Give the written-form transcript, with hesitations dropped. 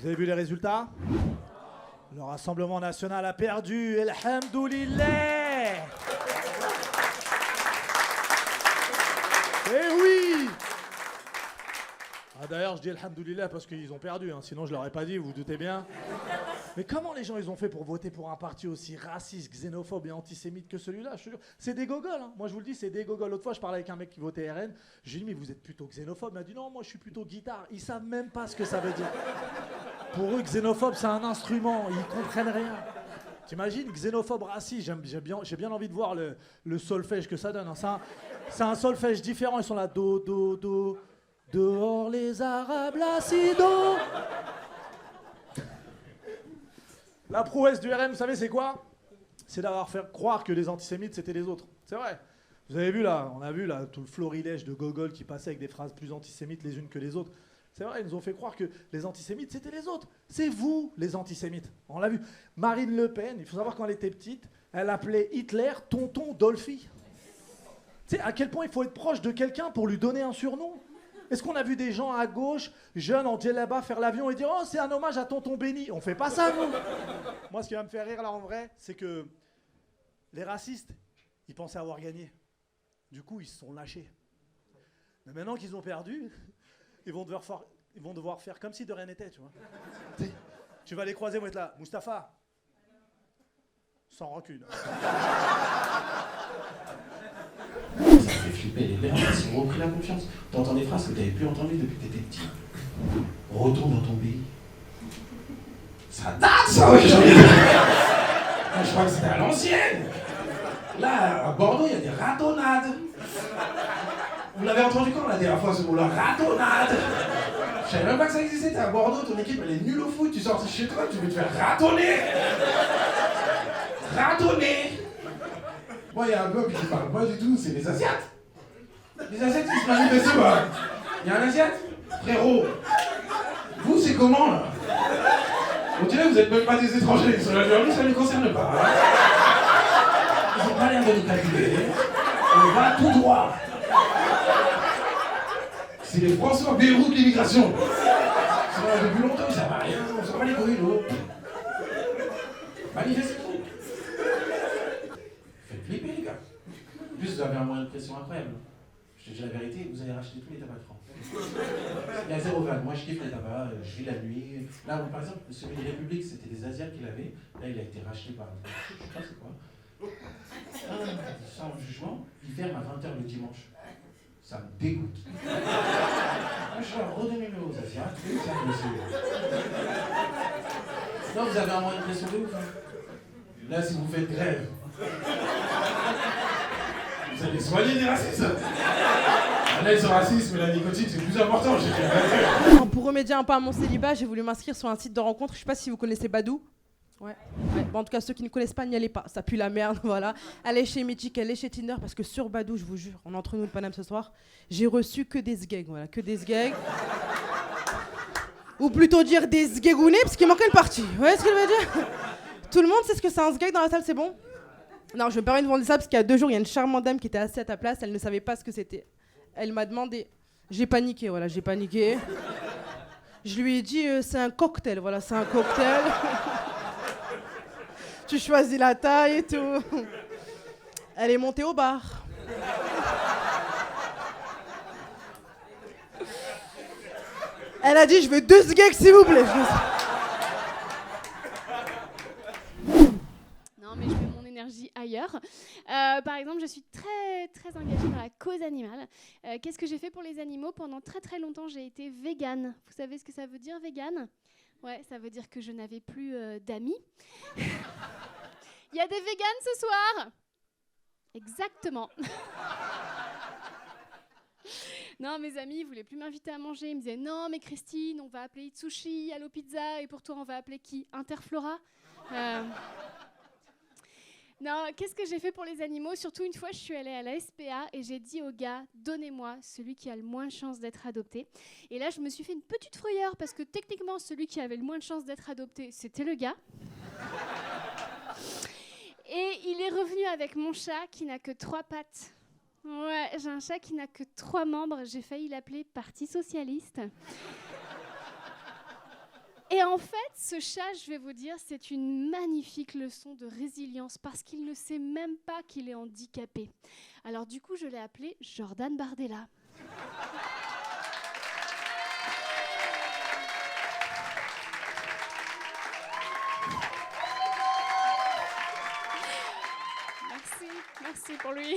Vous avez vu les résultats? Le Rassemblement National a perdu. Elhamdoulillah. Eh oui. D'ailleurs, je dis Elhamdoulillah parce qu'ils ont perdu, hein, sinon je leur ai pas dit, vous vous doutez bien. Mais comment les gens ils ont fait pour voter pour un parti aussi raciste, xénophobe et antisémite que celui-là? Je te jure, c'est des gogoles. Hein. Moi je vous le dis, c'est des gogoles. L'autre fois, je parlais avec un mec qui votait RN. J'ai dit, mais vous êtes plutôt xénophobe. Il m'a dit, non, moi je suis plutôt guitare. Ils savent même pas ce que ça veut dire. Pour eux, xénophobe, c'est un instrument. Ils comprennent rien. T'imagines, xénophobe, raciste. J'ai bien envie de voir le solfège que ça donne. Hein. C'est un solfège différent. Ils sont là, do, do, do. Dehors les Arabes, la Sido. La prouesse du RN, vous savez c'est quoi? C'est d'avoir fait croire que les antisémites c'était les autres. C'est vrai. Vous avez vu là, on a vu là tout le florilège de Gogol qui passait avec des phrases plus antisémites les unes que les autres. C'est vrai, ils nous ont fait croire que les antisémites c'était les autres. C'est vous les antisémites. On l'a vu. Marine Le Pen, il faut savoir quand elle était petite, elle appelait Hitler tonton Dolphy. Tu sais à quel point il faut être proche de quelqu'un pour lui donner un surnom? Est-ce qu'on a vu des gens à gauche, jeunes en djellaba, faire l'avion et dire « Oh, c'est un hommage à tonton Béni ». On fait pas ça, nous. Moi, ce qui va me faire rire, là, en vrai, c'est que les racistes, ils pensaient avoir gagné. Du coup, ils se sont lâchés. Mais maintenant qu'ils ont perdu, ils vont devoir faire comme si de rien n'était, tu vois. Tu vas les croiser, vont être là. « Mustapha ». Sans rancune. Ça fait flipper les mères, ils ont repris la confiance. T'entends des phrases que t'avais plus entendues depuis que t'étais petit. Retourne dans ton pays. Ça date ça aujourd'hui. Je crois que c'était à l'ancienne. Là, à Bordeaux, il y a des ratonnades. Vous l'avez entendu quand la dernière fois ce mot-là? Ratonnade. Je savais même pas que ça existait. T'es à Bordeaux, ton équipe elle est nulle au foot, tu sors chez toi, tu veux te faire ratonner. Ratonner. Moi, il y a un peuple qui parle pas du tout, c'est les Asiates. Les Asiates qui se manifestent pas. Il y a un Asiate? Frérot, vous, c'est comment, là? On dirait que vous êtes même pas des étrangers, sur la Géorgie, ça ne nous concerne pas. Hein. Ils ont pas l'air de nous calculer. On va tout droit. C'est les François Bayrou de l'immigration. Ça va depuis longtemps, ça va rien, on s'en bat les couilles, l'eau. Manifestez-vous. Faites flipper, les gars. En plus, vous avez un moyen de pression incroyable. Je te dis la vérité, vous allez racheter tous les tabacs de France. Il y a zéro vanne. Moi, je kiffe les tabacs, je vis la nuit. Là, par exemple, celui des Républiques, c'était des Asiates qui l'avaient. Là, il a été racheté par... Je sais pas c'est quoi. Sans jugement, il ferme à 20h le dimanche. Ça me dégoûte. Moi, je vais redonner-le aux Asiates. Ça me Non, vous avez un moyen de pression de ouf. Hein. Là, si vous faites grève, vous allez soigner des racistes. Là, ils sont racistes, mais la nicotine, c'est plus important. Pour remédier un peu à mon célibat, j'ai voulu m'inscrire sur un site de rencontre. Je sais pas si vous connaissez Badoo. Ouais. Bon, en tout cas, ceux qui ne connaissent pas, n'y allez pas. Ça pue la merde, voilà. Allez chez Mythique, allez chez Tinder, parce que sur Badoo, je vous jure, on est entre nous le Paname ce soir, j'ai reçu que des sgegs, voilà, que des sgegs. Ou plutôt dire des sgegounés, parce qu'il manquait une partie. Vous voyez ce que je veux dire? Tout le monde sait ce que c'est un sgeg dans la salle, c'est bon? Non, je me permets de vous demander ça, parce qu'il y a 2 jours, il y a une charmante dame qui était assise à ta place, elle ne savait pas ce que c'était. Elle m'a demandé... J'ai paniqué, voilà, j'ai paniqué. Je lui ai dit, c'est un cocktail, voilà, c'est un cocktail. Tu choisis la taille et tout. Elle est montée au bar. Elle a dit, je veux 2 sgegs, s'il vous plaît. Non, mais je mets mon énergie ailleurs. Par exemple, je suis très, très engagée dans la cause animale. Qu'est-ce que j'ai fait pour les animaux? Pendant très, très longtemps, j'ai été végane. Vous savez ce que ça veut dire, végane? Ouais, ça veut dire que je n'avais plus d'amis. Il y a des véganes ce soir? Exactement. Non, mes amis, ils voulaient plus m'inviter à manger. Ils me disaient, non, mais Christine, on va appeler Itsushi, Allo Pizza, et pour toi, on va appeler qui? Interflora? Non, qu'est-ce que j'ai fait pour les animaux? Surtout une fois, je suis allée à la SPA et j'ai dit au gars, donnez-moi celui qui a le moins de chances d'être adopté. Et là, je me suis fait une petite frayeur parce que techniquement, celui qui avait le moins de chances d'être adopté, c'était le gars. Et il est revenu avec mon chat qui n'a que 3 pattes. Ouais, j'ai un chat qui n'a que 3 membres. J'ai failli l'appeler Parti Socialiste. Et en fait, ce chat, je vais vous dire, c'est une magnifique leçon de résilience parce qu'il ne sait même pas qu'il est handicapé. Alors du coup, je l'ai appelé Jordan Bardella. Merci pour lui.